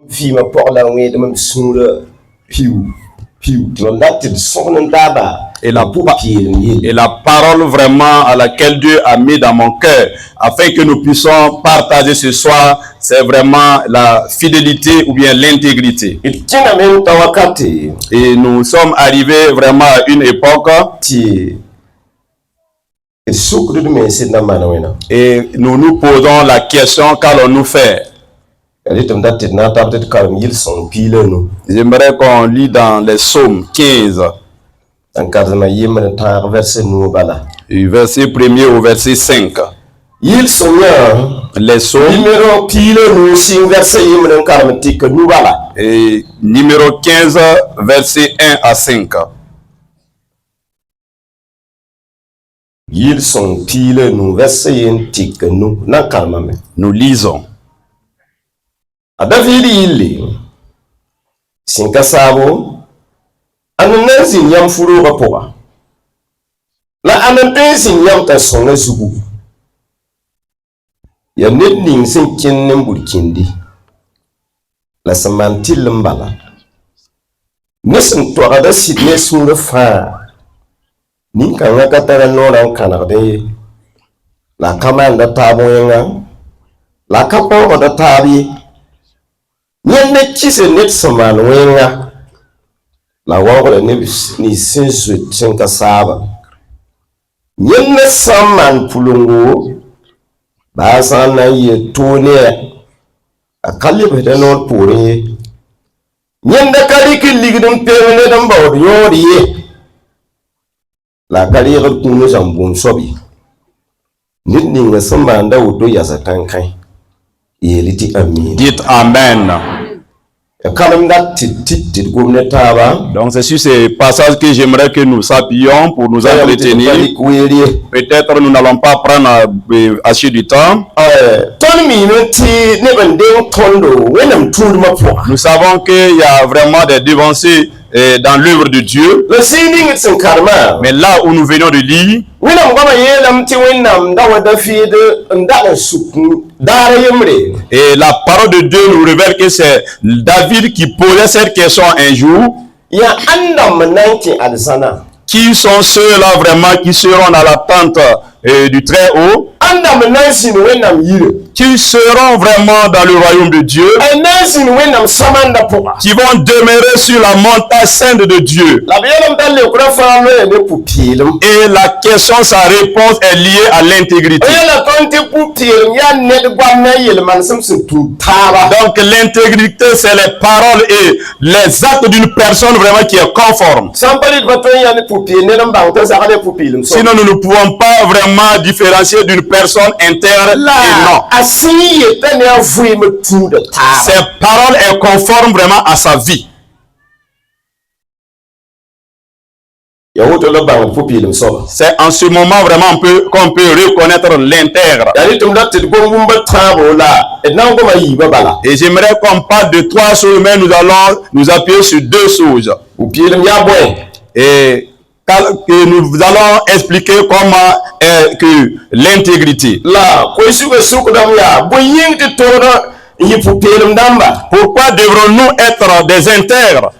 Fima pour la oué de même sourd, piou, tu en dates de son daba. Et la parole vraiment à laquelle Dieu a mis dans mon cœur, afin que nous puissions partager ce soir, c'est vraiment la fidélité ou bien l'intégrité. Et nous sommes arrivés vraiment à une époque et nous nous posons la question, qu'allons-nous faire? J'aimerais qu'on lit dans les psaumes 15. Verset 1er au verset 5. Les psaumes. Et numéro 15, verset 1 à 5. Nous lisons. Ananzi nyam furu rapora la ananzi nyam ta songa sugu ya nedning sen kennen burkindi la samantil mbala nesin to ada sidne sunga fa nin kan ga katara noran kanade la kamanda taboyenga la kapo da tabi nyenne kise net saman wenga la wangole ni sensu tsenka saba nyenne saman pulungu basa na ye tone akali bede non pore nyende kali kiligdum pemene dam bawd yori la kali gal kunu jambun sobi nit ni nga saman da wudo ya satankai yeliti amin. Dites amen. Donc c'est sur ces passages que j'aimerais que nous s'appuyions pour nous entretenir. Peut-être nous n'allons pas prendre assez du temps. Nous savons qu'il y a vraiment des devancées dans l'œuvre de Dieu. Mais là où nous venons de lire, et la parole de Dieu nous révèle que c'est David qui posait cette question un jour. Qui sont ceux-là vraiment qui seront dans la tente du Très-Haut? Qui seront vraiment dans le royaume de Dieu, qui vont demeurer sur la montagne sainte de Dieu. Et la question, sa réponse est liée à l'intégrité. Donc l'intégrité, c'est les paroles et les actes d'une personne vraiment qui est conforme. Sinon, nous ne pouvons pas vraiment différencier d'une personne interne et non. Ces paroles sont conformes vraiment à sa vie. C'est en ce moment vraiment qu'on peut reconnaître l'intègre. Et j'aimerais qu'on parle de trois choses, mais nous allons nous appuyer sur deux choses. Et que nous allons expliquer comment est que l'intégrité. Pourquoi devrons-nous être des intègres?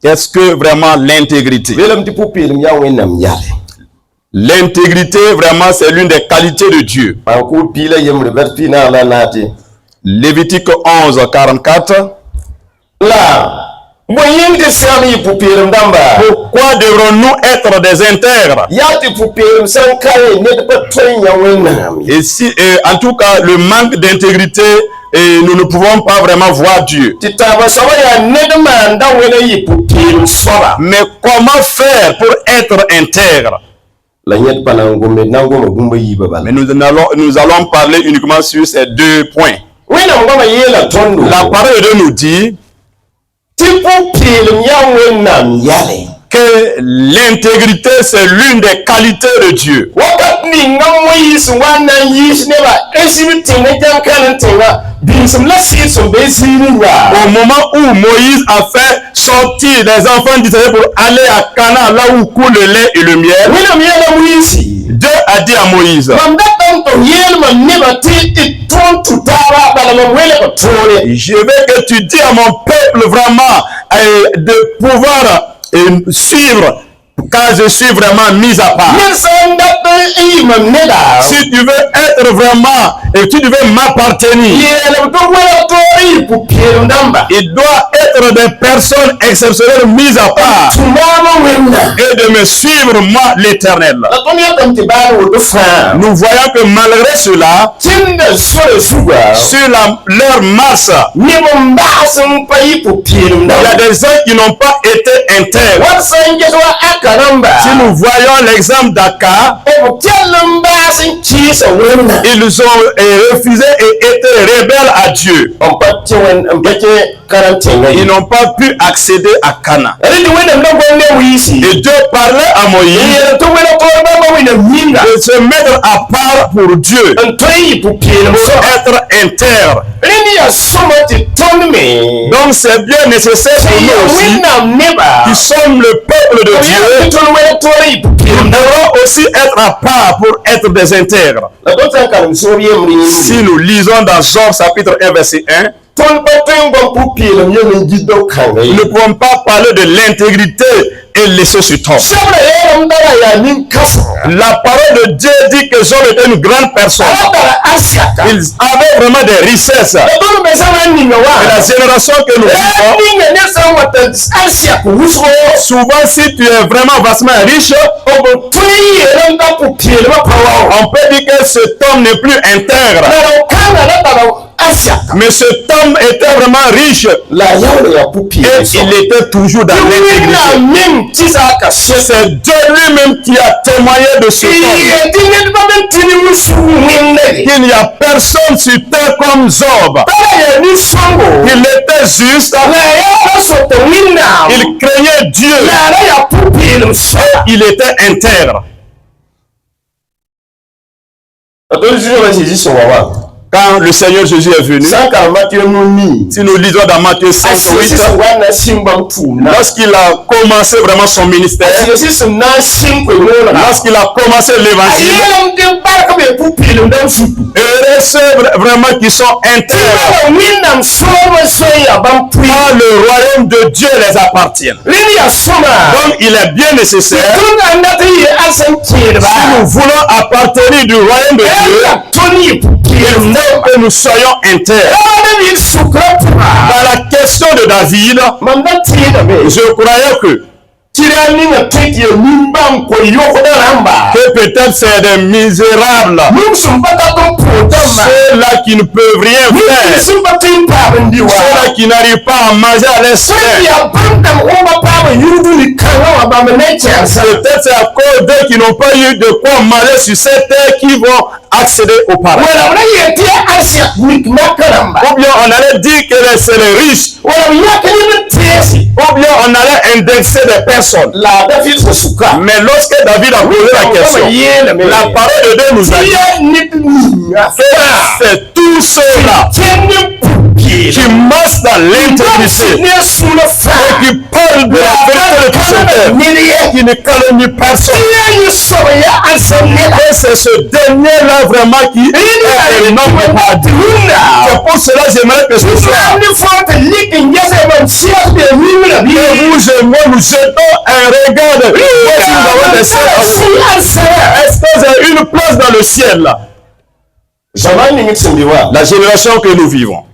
Qu'est-ce que vraiment l'intégrité? L'intégrité, vraiment, c'est l'une des qualités de Dieu. Lévitique 11, 44. Pourquoi devrons-nous être des intègres? Et si, en tout cas, le manque d'intégrité, nous ne pouvons pas vraiment voir Dieu. Mais comment faire pour être intègre? Mais nous allons parler uniquement sur ces deux points. La parole de Dieu nous dit que l'intégrité, c'est l'une des qualités de Dieu. Au moment où Moïse a fait sortir les enfants d'Israël pour aller à Canaan, là où coule le lait et le miel, Dieu a dit à Moïse, Je veux que tu dis à mon peuple vraiment de pouvoir suivre quand je suis vraiment mis à part. Si tu veux être vraiment et tu veux m'appartenir, il doit être des personnes exceptionnelles mises à part et de me suivre moi l'Éternel. Nous voyons que malgré cela, sur leur masse, il y a des gens qui n'ont pas été intègres. Si nous voyons l'exemple d'Aka, ils ont refusé et été rebelles à Dieu. Ils n'ont pas pu accéder à Cana. Et Dieu parlait à Moïse de se mettre à part pour Dieu, pour être intègre. Donc c'est bien nécessaire pour nous aussi, qui sommes le peuple de Dieu, nous devons aussi être à part pour être des intègres. Si nous lisons dans Job chapitre 1 verset 1, nous ne pouvons pas parler de l'intégrité et laisser sur tort. La parole de Dieu dit que Job était une grande personne. Il avait vraiment des richesses. Et la génération que nous vivons, souvent si tu es vraiment vastement riche, on peut dire que cet homme n'est plus intègre. Mais cet homme était vraiment riche et il était toujours dans l'intégrité. C'est Dieu lui-même qui a témoigné de ce homme. Il n'y a personne sur terre comme Job. Il était juste, il craignait Dieu, il était intègre. Quand le Seigneur Jésus est venu, si nous lisons dans Matthieu 5, 8, lorsqu'il a commencé vraiment son ministère, lorsqu'il a commencé l'évangile, heureux ceux vraiment qui sont intègres, le royaume de Dieu les appartient. Donc il est bien nécessaire, si nous voulons appartenir du royaume de Dieu, que nous soyons intègres. Dans la question de David, je croyais que peut-être c'est des misérables, ceux-là qui ne peuvent rien faire, ceux-là qui n'arrivent pas à manger à l'instant. Peut-être c'est à cause d'eux qui n'ont pas eu de quoi manger sur cette terre qui vont accéder au paradis. Ou bien on allait dire que c'est les riches. Ou bien on allait indexer des personnes. Mais lorsque David a posé la question, la parole de Dieu nous a dit que c'est tout cela qui marche dans l'intégrité et qui parle de la vérité de son père, qui ne calomnie personne. Et c'est ce dernier-là vraiment qui est un homme de paradis. C'est pour cela que j'aimerais que ce soir, vous et moi, nous jetons un regard de si nous avons des sœurs. Est-ce que j'ai une place dans le ciel là? La génération que nous vivons.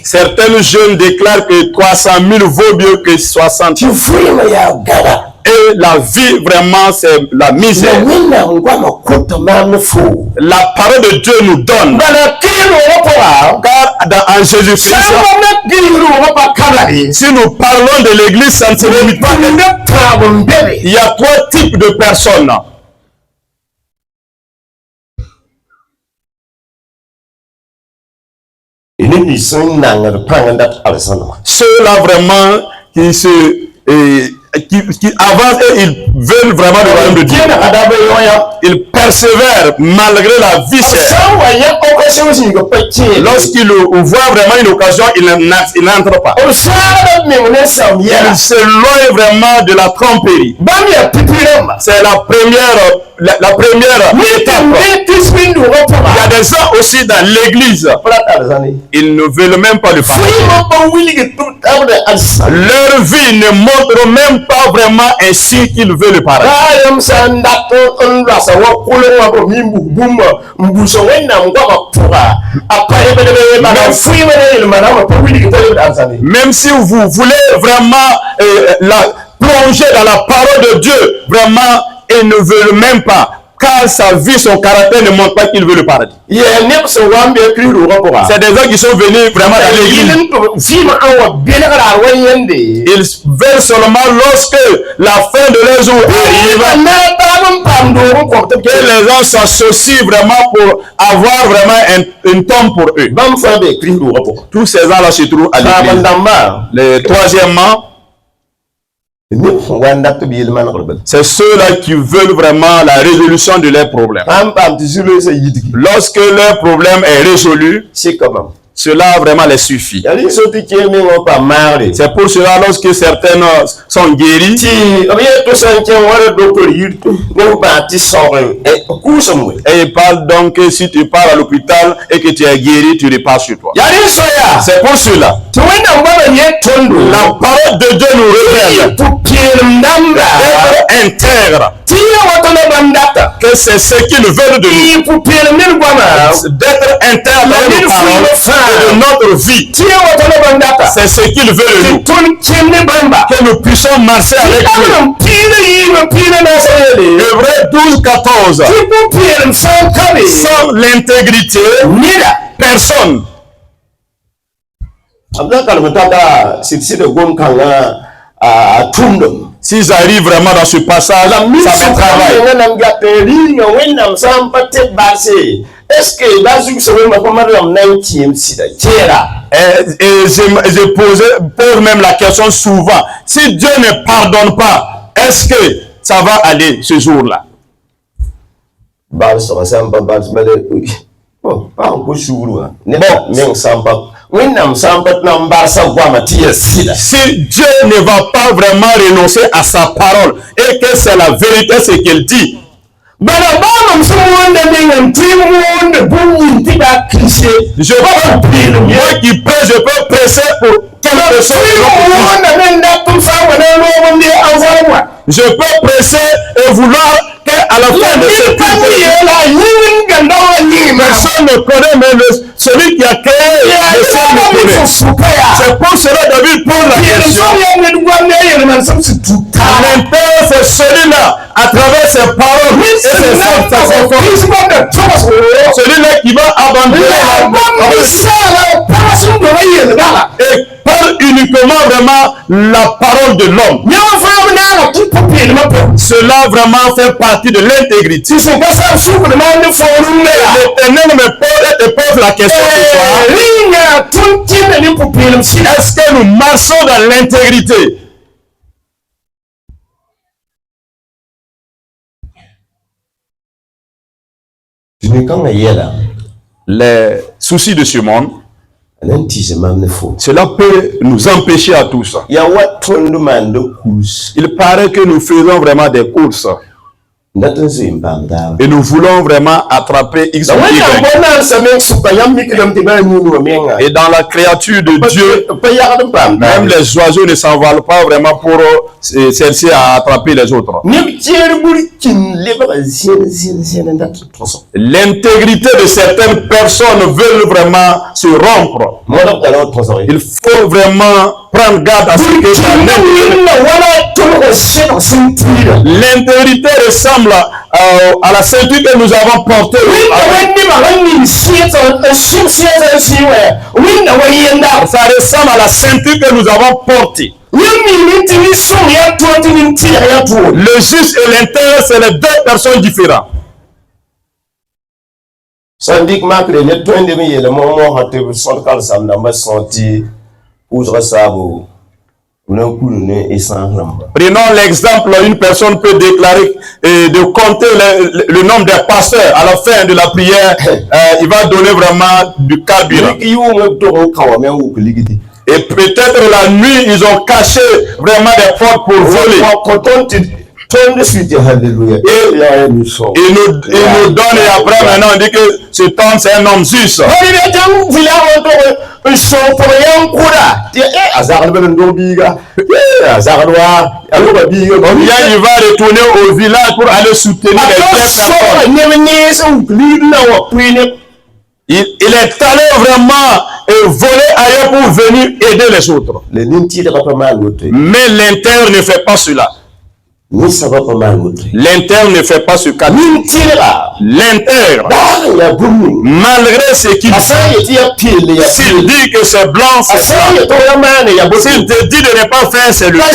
Certains jeunes déclarent que 300 000 vaut mieux que 60 000. Et la vie, vraiment, c'est la misère. La parole de Dieu nous donne. Car en Jésus-Christ, si nous parlons de l'église, ça ne se limite pas. Il y a 3 types de personnes. Ceux-là vraiment qui avancent et ils veulent vraiment le royaume de Dieu. Ils persévère malgré la vie chère, lorsqu'il voit vraiment une occasion, il n'entre pas. Il s'éloigne vraiment de la tromperie. C'est la première étape. Il y a des gens aussi dans l'église, ils ne veulent même pas le parler. Leur vie ne montre même pas vraiment ainsi qu'ils veulent le parler. Même si vous voulez vraiment plonger dans la parole de Dieu, vraiment, ils ne veulent même pas. Car sa vie, son caractère ne montre pas qu'il veut le paradis. C'est des gens qui sont venus vraiment dans l'église. Ils veulent seulement lorsque la fin de leur jour arrive, que les gens s'associent vraiment pour avoir vraiment une tombe pour eux. Tous ces gens-là se trouvent à l'église. Troisièmement, c'est ceux-là qui veulent vraiment la résolution de leurs problèmes. Lorsque leur problème est résolu, cela vraiment les suffit. C'est pour cela lorsque certains sont guéris, et ils parlent donc que si tu pars à l'hôpital et que tu es guéri, tu repars sur toi. C'est pour cela. La parole de Dieu nous révèle d'être intègre, que c'est ce qu'ils veulent de nous, d'être intègre dans nos paroles et de notre vie. C'est ce qu'ils veulent de nous, que nous puissions marcher avec eux. Hébreux 12:14. Sans l'intégrité, personne. S'ils arrivent vraiment dans ce passage, ça fait travail. Et je pose même la question souvent. Si Dieu ne pardonne pas, est-ce que ça va aller ce jour-là? Si Dieu ne va pas vraiment renoncer à sa parole et que c'est la vérité ce qu'il dit, moi qui peux, je peux presser pour quelque chose. Je peux presser et vouloir qu'à la fin de ce temps, personne ne connaît, mais celui qui a créé le ciel le connaît. C'est pour cela David pose la question. L'intérêt, c'est celui-là, à travers ses paroles et ses celui-là qui va abandonner et parle uniquement vraiment la parole de l'homme. Cela vraiment fait partie de l'intégrité. L'Éternel me pose la question ce soir. Est-ce que nous marchons dans l'intégrité? Les soucis de ce monde, cela peut nous empêcher à tous. Il paraît que nous faisons vraiment des courses. Et nous voulons vraiment attraper X ou Y. Et dans la créature de Dieu, même les oiseaux ne s'envolent pas vraiment pour chercher à attraper les autres. L'intégrité de certaines personnes veut vraiment se rompre. Il faut vraiment prendre garde à ce que l'intégrité ressemble à la ceinture que nous avons portée. Ça ressemble à la ceinture que nous avons portée. Le juste et l'intérieur, c'est les deux personnes différentes. Prenons l'exemple, une personne peut déclarer de compter le nombre des pasteurs à la fin de la prière, il va donner vraiment du carburant. Et peut-être la nuit, ils ont caché vraiment des portes pour voler. Et il nous donne, et après maintenant on dit que cet homme c'est un homme juste. Il va retourner au village pour aller soutenir les personnes. Il est allé vraiment voler ailleurs pour venir aider les autres. Mais l'intérieur ne fait pas cela. L'intérieur ne fait pas ce cas. L'intérieur, malgré ce qu'il dit, s'il dit que c'est blanc, c'est blanc. S'il te dit de ne pas faire, c'est le cas.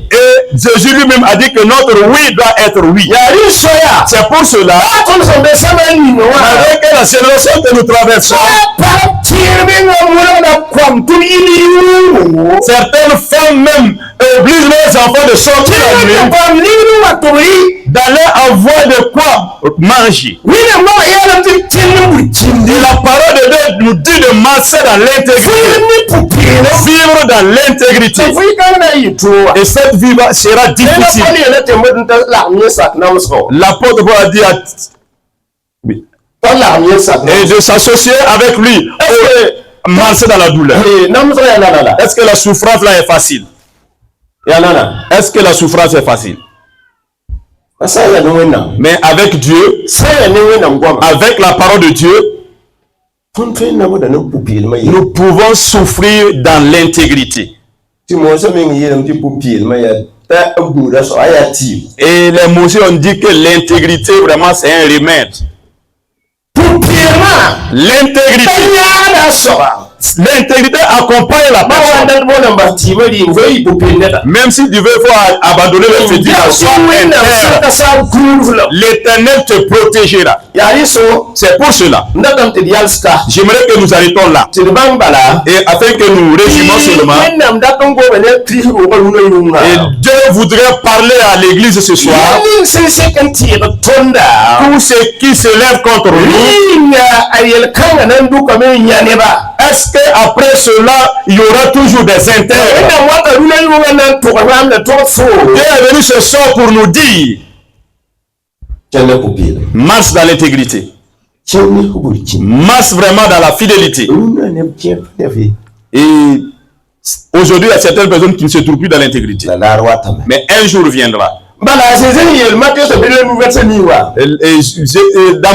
Et Jésus lui-même a dit que notre oui doit être oui. C'est pour cela, avec la génération que nous traversons, certaines femmes même obligent leurs enfants de sortir la nuit, d'aller avoir de quoi manger. Et la parole de Dieu nous dit de marcher dans l'intégrité, vivre dans l'intégrité. Et cette vie sera difficile. L'apôtre Paul a dit et de s'associer avec lui pour marcher dans la douleur. Est-ce que la souffrance là est facile? Est-ce que la souffrance est facile? Mais avec Dieu, avec la parole de Dieu, nous pouvons souffrir dans l'intégrité. Et les Mosées ont dit que l'intégrité, vraiment, c'est un remède. L'intégrité accompagne la personne. Même si tu veux abandonner le fétichisme interne, l'Éternel te protégera. C'est pour cela. J'aimerais que nous arrêtons là. Et afin que nous résumons seulement. Et Dieu voudrait parler à l'église ce soir. Tous ceux qui se lèvent contre nous. Est-ce qu'après cela, il y aura toujours des intérêts? Dieu est venu ce soir pour nous dire, marche dans l'intégrité, marche vraiment dans la fidélité. Et aujourd'hui, il y a certaines personnes qui ne se trouvent plus dans l'intégrité. Mais un jour viendra. Dans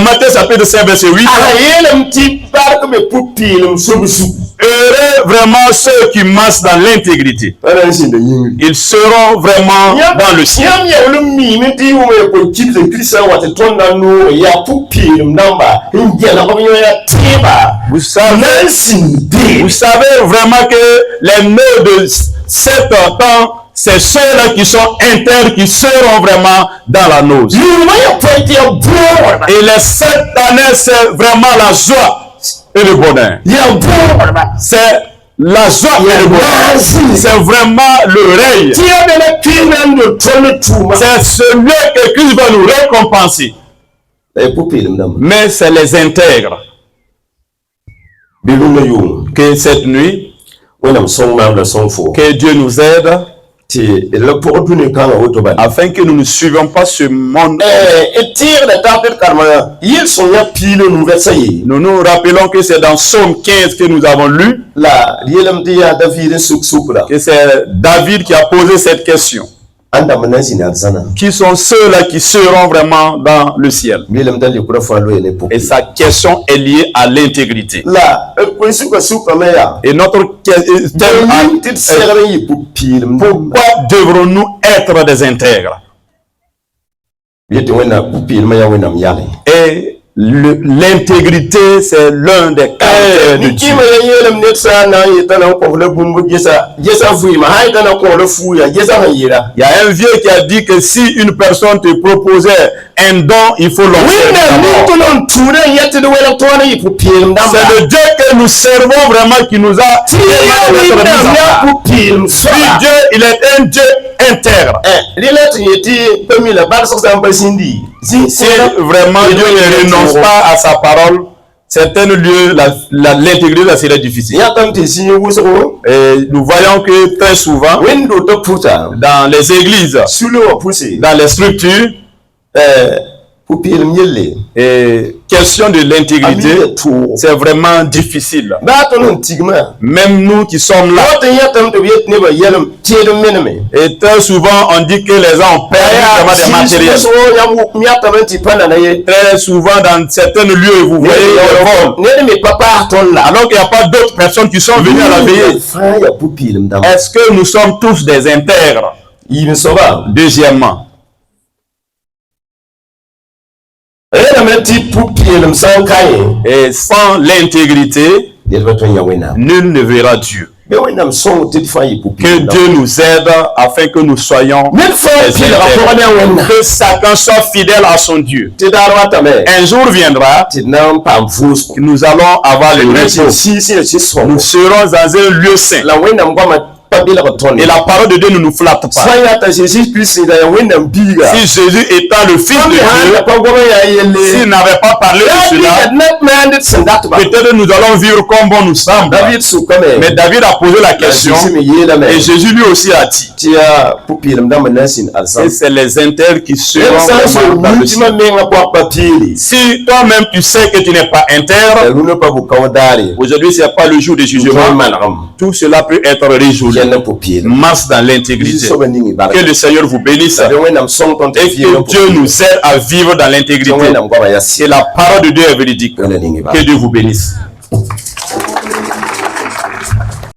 Matthieu chapitre 5 verset 8, heureux vraiment ceux qui marchent dans l'intégrité, ils seront vraiment dans le ciel. Vous savez vraiment que les nœuds de 7 ans, c'est ceux-là qui sont intègres, qui seront vraiment dans la noce. Et les 7 années, c'est vraiment la joie et le bonheur. C'est la joie et le bonheur. C'est vraiment le règne. C'est celui que Christ va nous récompenser. Mais c'est les intègres. Que cette nuit, que Dieu nous aide, afin que nous ne suivions pas ce monde. Nous nous rappelons que c'est dans Psaume 15 que nous avons lu, que c'est David qui a posé cette question. Qui sont ceux-là qui seront vraiment dans le ciel? Et sa question est liée à l'intégrité. Et notre thème, pourquoi devrons-nous être des intègres? Et l'intégrité, c'est l'un des caractères de Dieu. Il y a un vieux qui a dit que si une personne te proposait un don, il faut l'observer. C'est le Dieu que nous servons vraiment qui nous a. Dieu, il est un Dieu intègre. Si vraiment Dieu ne renonce pas à sa parole, certains lieux, l'intégrité là serait difficile. Et nous voyons que très souvent, dans les églises, dans les structures, et question de l'intégrité, c'est vraiment difficile. Même nous qui sommes là, et très souvent on dit que les gens ont perdu vraiment des matériels. Très souvent dans certains lieux, vous voyez, alors qu'il n'y a pas d'autres personnes qui sont venues à la veillée. Est-ce que nous sommes tous des intègres? Deuxièmement, et sans l'intégrité, nul ne verra Dieu. Que Dieu nous aide afin que nous soyons que chacun soit fidèle à son Dieu. Un jour viendra que nous allons avoir le repos. Nous serons dans un lieu saint. Et la parole de Dieu ne nous flatte pas. Si Jésus étant le Fils de Dieu, s'il n'avait pas parlé de cela, peut-être nous allons vivre comme bon nous semble. Mais David a posé la question et Jésus lui aussi a dit. Et c'est les intègres qui seront dans le ciel. Si toi-même tu sais que tu n'es pas intègre, aujourd'hui c'est pas le jour de jugement. Tout cela peut être résolu. Marche dans l'intégrité. Que le Seigneur vous bénisse et que Dieu nous aide à vivre dans l'intégrité. Et la parole de Dieu est véridique. Que Dieu vous bénisse.